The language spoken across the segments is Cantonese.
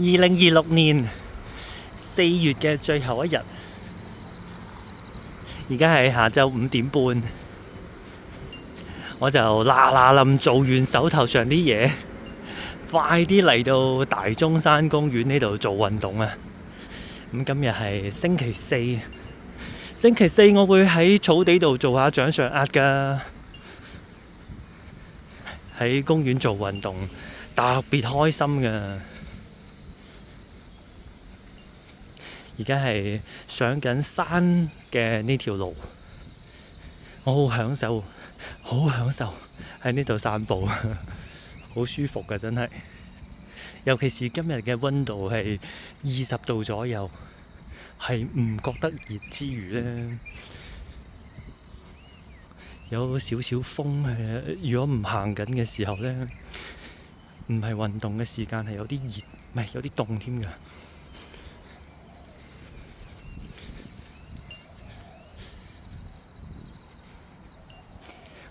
2026年4月嘅最後一日，而家係下晝5點半，我就臨做完手頭上啲嘢，快啲嚟到大中山公園呢度做運動啊！咁今日係星期四，星期四我會喺草地度做下掌上壓㗎，喺公園做運動特別開心㗎。而家係上緊山嘅呢條路，我好享受喺呢度散步，好舒服㗎真係。尤其是今日嘅溫度係20度左右，係唔覺得熱之餘呢，有少少風。如果唔行緊嘅時候呢，唔係運動嘅時間係有啲熱，唔係有啲凍添㗎。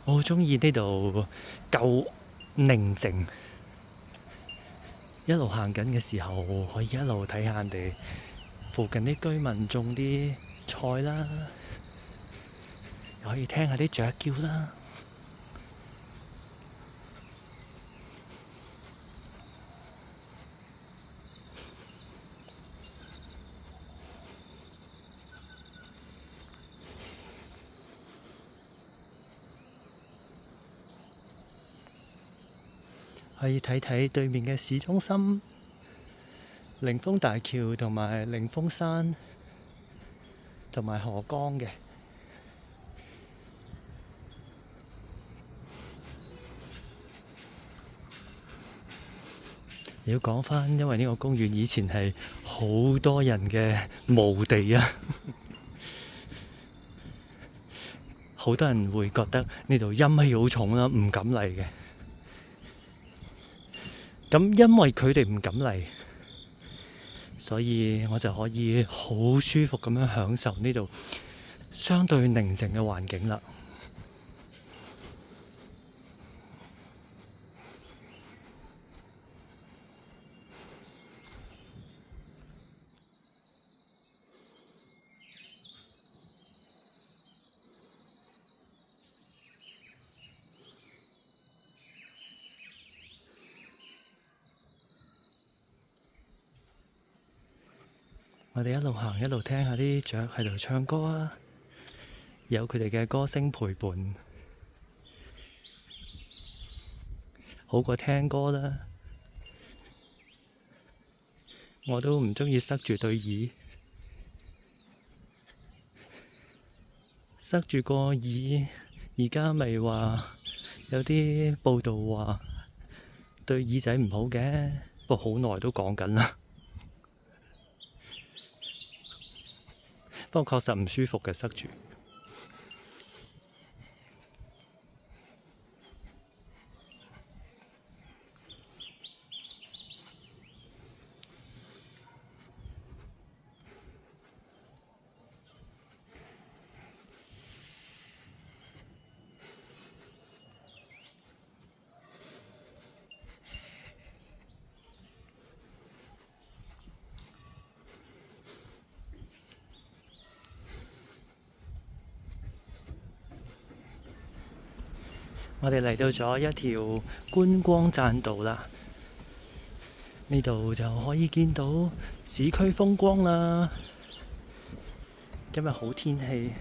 我好鍾意呢度夠寧靜，一路行緊嘅時候可以一路睇下人哋附近啲居民種啲菜啦，又可以聽下啲雀叫啦。可以睇睇對面嘅市中心、靈峰大橋同埋靈峰山同埋河江嘅。要講返，因為呢個公園以前係好多人嘅墓地啊，好多人會覺得呢度陰氣好重啦，唔敢嚟嘅。咁因為佢哋唔敢嚟，所以我就可以好舒服咁樣享受呢度相對寧靜嘅環境啦。我哋一路行一路聽下啲雀喺度唱歌啊，有佢哋嘅歌聲陪伴，好過聽歌啦。我都唔鍾意塞住對耳，塞住個耳。而家咪話有啲報道話對耳仔唔好嘅，不過好耐都講緊啦。不過確實唔舒服嘅，塞住。我哋嚟到咗一條觀光棧道啦，呢度就可以見到市區風光啦。今日好天氣，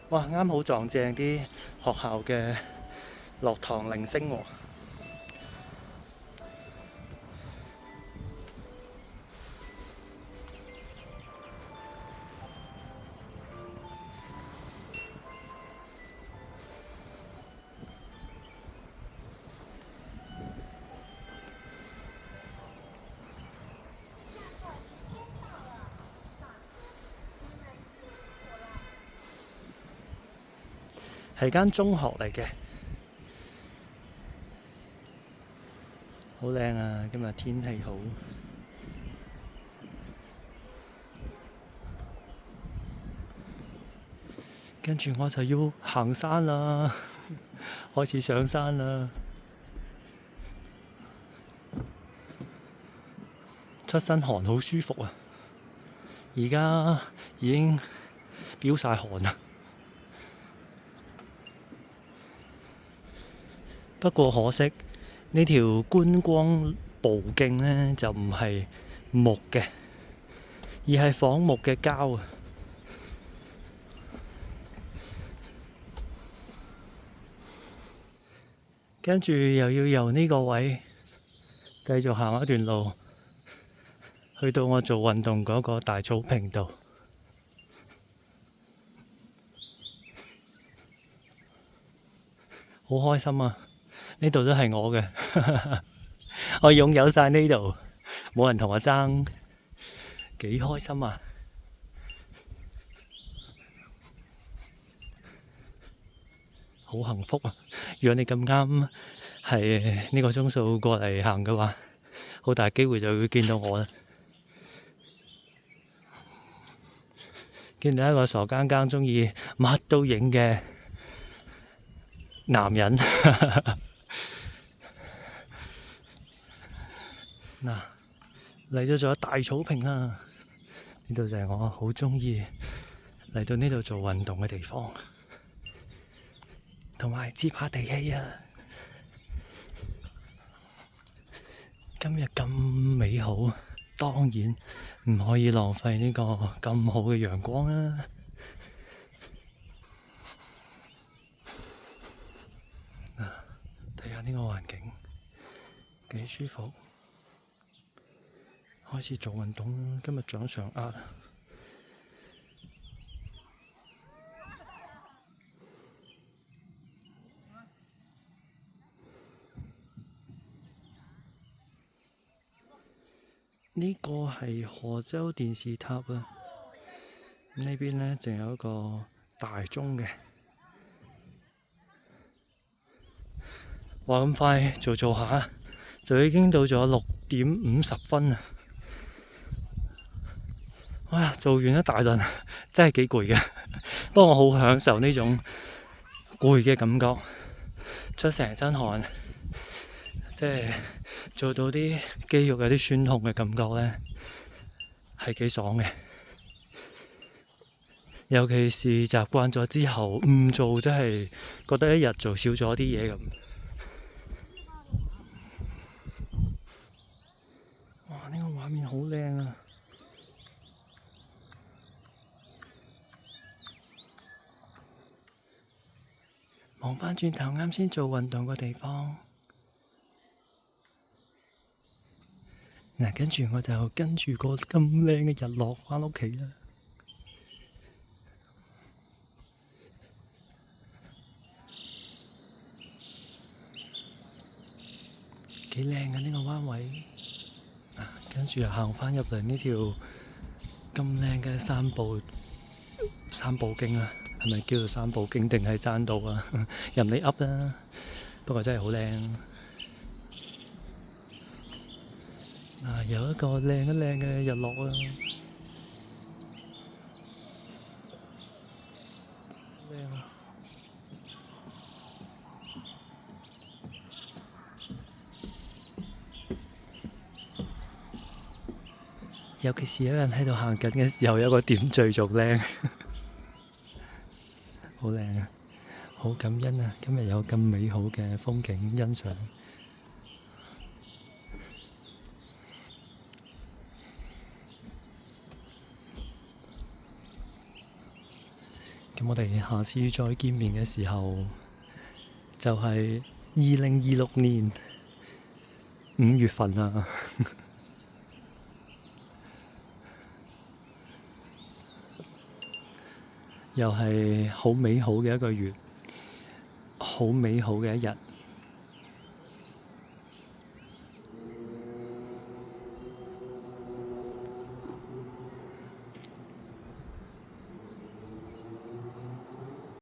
哇！啱好撞正啲學校嘅落堂鈴聲喎。係間中學嚟嘅，好靚啊！今日天氣好，跟住我就要行山啦，開始上山啦。出身汗，好舒服啊！而家已經飆晒汗啦。不過可惜呢條觀光步徑呢，就唔係木嘅，而係仿木嘅膠啊！跟住又要由呢個位繼續行一段路，去到我做運動嗰個大草坪度，好開心啊！呢度都係我嘅，我擁有晒呢度，冇人同我爭，幾開心啊！好幸福啊！如果你咁啱係呢個鐘數過嚟行嘅話，好大機會就會見到我啦。見到一個傻更更鍾意乜都影嘅男人。嗱，嚟到咗大草坪啦，呢度就係我好鍾意嚟到呢度做運動嘅地方，同埋接下地氣啊！今日咁美好，當然唔可以浪費呢個咁好嘅陽光啊！嗱，睇下呢個環境幾舒服，開始做運動。今日掌上壓，呢個係河州電視塔啊！呢邊呢，仲有一個大鐘嘅。話咁快做下，就已經到咗6:50啊！哇，做完一大輪，真係幾攰嘅。不過我好享受呢種攰嘅感覺，出成身汗，即係做到啲肌肉有啲酸痛嘅感覺咧，係幾爽嘅。尤其是習慣咗之後唔做，真係覺得一日做少咗啲嘢咁。哇！呢個畫面好靚啊！望返轉頭，啱先做運動個地方。嗱，跟住我就跟住個咁靚嘅日落返屋企啦。幾靚嘅呢個彎位。嗱，跟住又行返入嚟呢條咁靚嘅三步徑啊！係咪叫做三步徑定係棧道啊？任你噏啦，不過真係好靚。嗱，有一個靚嘅日落啊！靚啊！尤其是有人喺度行緊嘅時候，有個點綴仲靚，好靚啊！好感恩啊！今日有咁美好嘅風景欣賞。咁我哋下次再見面嘅時候，就係2026年5月份啦。又係好美好嘅一個月，好美好嘅一日。